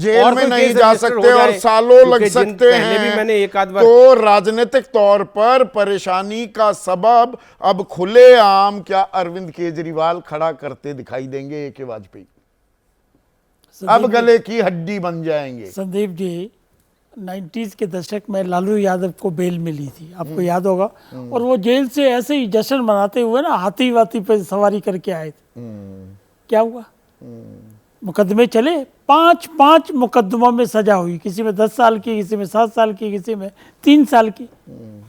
Jail में नहीं जा सकते और सालों लग सकते हैं। मैंने एक आध बार तो राजनीतिक तौर पर परेशानी का सबब अब खुलेआम क्या अरविंद केजरीवाल खड़ा करते दिखाई देंगे ए के वाजपेयी, अब गले की हड्डी बन जाएंगे। संदीप जी, 90s के दशक में लालू यादव को बेल मिली थी, आपको याद होगा, और वो जेल से ऐसे ही जश्न मनाते हुए ना हाथी वाथी पे सवारी करके आए थे। क्या हुआ? मुकदमे चले, 5 मुकदमों में सजा हुई, किसी में 10 साल की, किसी में 7 साल की, किसी में 3 साल की।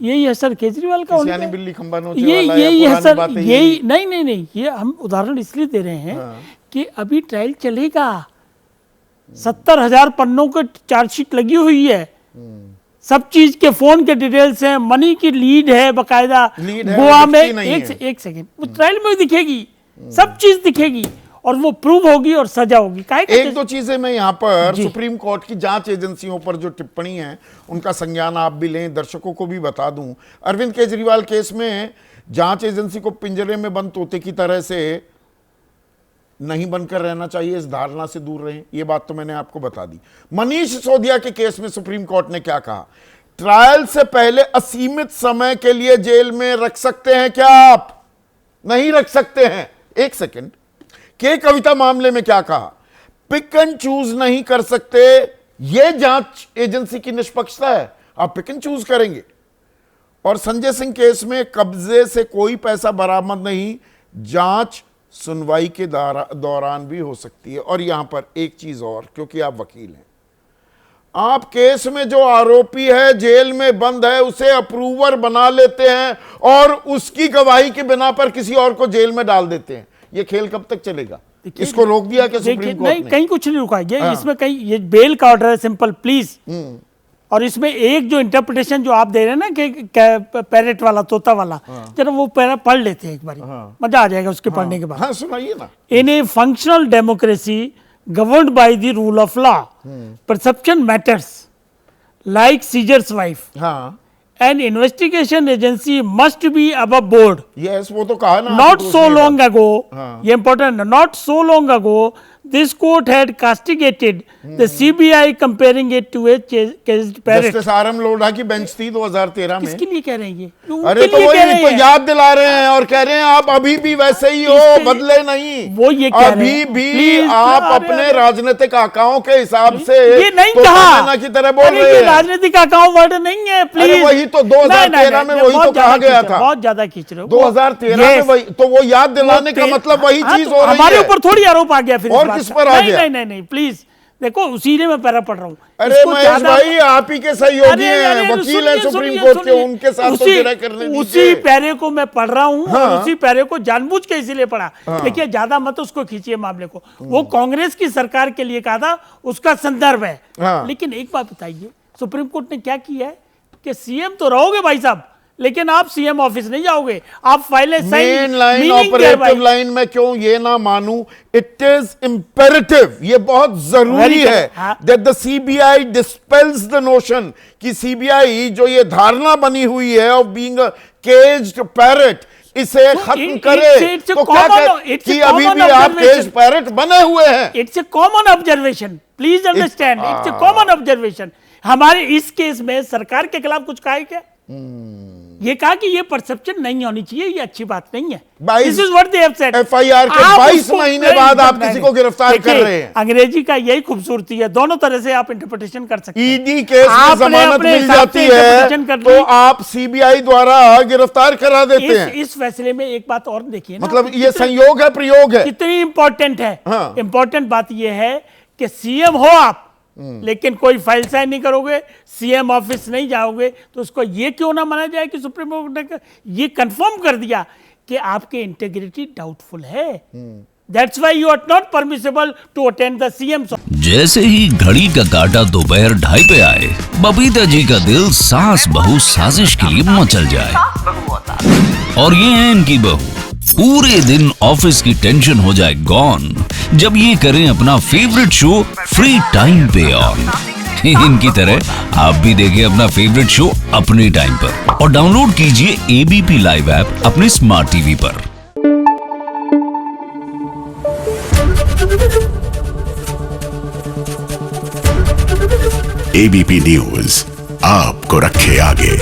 यही असर केजरीवाल का यानी बिल्ली खंबा नोचे ये वाला यही या असर, पुरानी बातें यही नहीं, ये हम उदाहरण इसलिए दे रहे हैं कि अभी ट्रायल चलेगा। 70,000 पन्नों की चार्जशीट लगी हुई है, सब चीज के फोन के डिटेल्स हैं, मनी की लीड है बकायदा गोवा में। एक सेकेंड, वो ट्रायल में दिखेगी, सब चीज दिखेगी और वो प्रूव होगी और सजा होगी। एक दो चीजें मैं यहाँ पर सुप्रीम कोर्ट की जांच एजेंसियों पर जो टिप्पणी है उनका संज्ञान आप भी लें, दर्शकों को भी बता दूं। अरविंद केजरीवाल केस में जांच एजेंसी को पिंजरे में बंद तोते की तरह से नहीं बनकर रहना चाहिए, इस धारणा से दूर रहें, ये बात तो मैंने आपको बता दी। मनीष सिसोदिया के केस में सुप्रीम कोर्ट ने क्या कहा? ट्रायल से पहले असीमित समय के लिए जेल में रख सकते हैं क्या आप? नहीं रख सकते हैं। एक सेकंड, के कविता मामले में क्या कहा? पिक एंड चूज नहीं कर सकते, यह जांच एजेंसी की निष्पक्षता है, आप पिक एंड चूज करेंगे। और संजय सिंह केस में कब्जे से कोई पैसा बरामद नहीं, जांच सुनवाई के दौरान भी हो सकती है। और यहां पर एक चीज और, क्योंकि आप वकील हैं, आप केस में जो आरोपी है जेल में बंद है उसे अप्रूवर बना लेते हैं और उसकी गवाही के बिना पर किसी और को जेल में डाल देते हैं। ये खेल कब तक चलेगा? इसको रोक दिया क्या सुप्रीम कोर्ट ने? कहीं कुछ नहीं रुका ये। इसमें कहीं ये बेल का ऑर्डर है, सिंपल, प्लीज। और इसमें एक जो इंटरप्रिटेशन जो आप दे रहे हैं ना कि पैरेट वाला, तोता वाला, जरा वो पैरा पढ़ लेते हैं एक बार, मजा आ जाएगा उसके पढ़ने के बाद। हाँ, सुनाइए ना। In a functional democracy governed by the rule of law, perception matters, like Caesar's wife. हाँ, An investigation agency must be above board. yes, वो तो कहा ना। Not so long ago, ये important है, not so long ago, this court had castigated the CBI comparing it to a caged parrot. Justice RM Lodha की bench थी 2013 में। किसके लिए कह रहे हैं ये? अरे तो वही तो याद दिला रहे हैं और कह रहे हैं आप अभी भी वैसे ही हो, बदले नहीं। वो ये कह रहे हैं अभी भी आप अपने राजनीतिक आकाओं के हिसाब से ये नहीं कहा की तरह बोल रहे हैं। राजनीतिक आकाओं वर्ड नहीं है, प्लीज। वही तो 2013 में वही तो कहा गया था। बहुत ज्यादा खींच रहे हो 2013 में, वही तो वो याद दिलाने का मतलब वही चीज हो रही है। हमारे ऊपर थोड़ी आरोप आ गया फिर और किस पर आ गया? नहीं, प्लीज देखो, उसी ने मैं पैरा पढ़ रहा हूँ। अरे महेश भाई, आप ही के सहयोगी हैं, वकील हैं सुप्रीम कोर्ट के, उनके साथ तो जिरह करने दीजिए। उसी पैरे को मैं पढ़ रहा हूँ और उसी पैरे को जानबूझ के इसीलिए पढ़ा। देखिए, ज्यादा मत उसको खींचिए मामले को। वो कांग्रेस की सरकार के लिए कहा था, उसका संदर्भ है। लेकिन एक बात बताइए, सुप्रीम कोर्ट ने क्या किया है कि सीएम तो रहोगे भाई साहब, लेकिन आप सीएम ऑफिस नहीं जाओगे, आप फाइलें मेन लाइन, ऑपरेटिव लाइन में क्यों ये ना मानूं, इट इज इंपेरेटिव, ये बहुत जरूरी है that the CBI dispels the notion कि सीबीआई जो ये धारणा बनी हुई है of being a caged parrot, इसे खत्म करे। तो क्या कि अभी भी आप केज पैरेट बने हुए हैं। It's a common observation, please understand, it's a common observation. हमारे इस केस में सरकार के खिलाफ कुछ कहा है क्या? ये कहा कि ये परसेप्शन नहीं होनी चाहिए, ये अच्छी बात नहीं है। This is what they have said. FIR के 22 महीने बाद आप किसी को गिरफ्तार कर रहे हैं। अंग्रेजी का यही खूबसूरती है, दोनों तरह से आप इंटरप्रिटेशन कर सकते हैं। ईडी केस में जमानत मिल जाती है तो आप सीबीआई द्वारा गिरफ्तार करा देते हैं। इस फैसले में एक बात और देखिए ना, मतलब ये संयोग है, प्रयोग है, कितनी इंपॉर्टेंट है। इंपॉर्टेंट बात ये है कि सीएम हो आप, लेकिन कोई फाइल साइन नहीं करोगे, सीएम ऑफिस नहीं जाओगे, तो उसको ये क्यों ना माना जाए कि सुप्रीम कोर्ट ने ये कंफर्म कर दिया कि आपके इंटेग्रिटी डाउटफुल है। That's why you are not permissible to attend the CM's office. जैसे ही घड़ी का काटा दोपहर 2:30 पे आए, बबीता जी का दिल सास बहू साजिश के लिए मचल जाए। और ये है इनकी बहू, पूरे दिन ऑफिस की टेंशन हो जाए गॉन जब ये करें अपना फेवरेट शो फ्री टाइम पे ऑन। इनकी तरह आप भी देखें अपना फेवरेट शो अपने टाइम पर और डाउनलोड कीजिए एबीपी लाइव ऐप अपने स्मार्ट टीवी पर। एबीपी न्यूज आपको रखे आगे।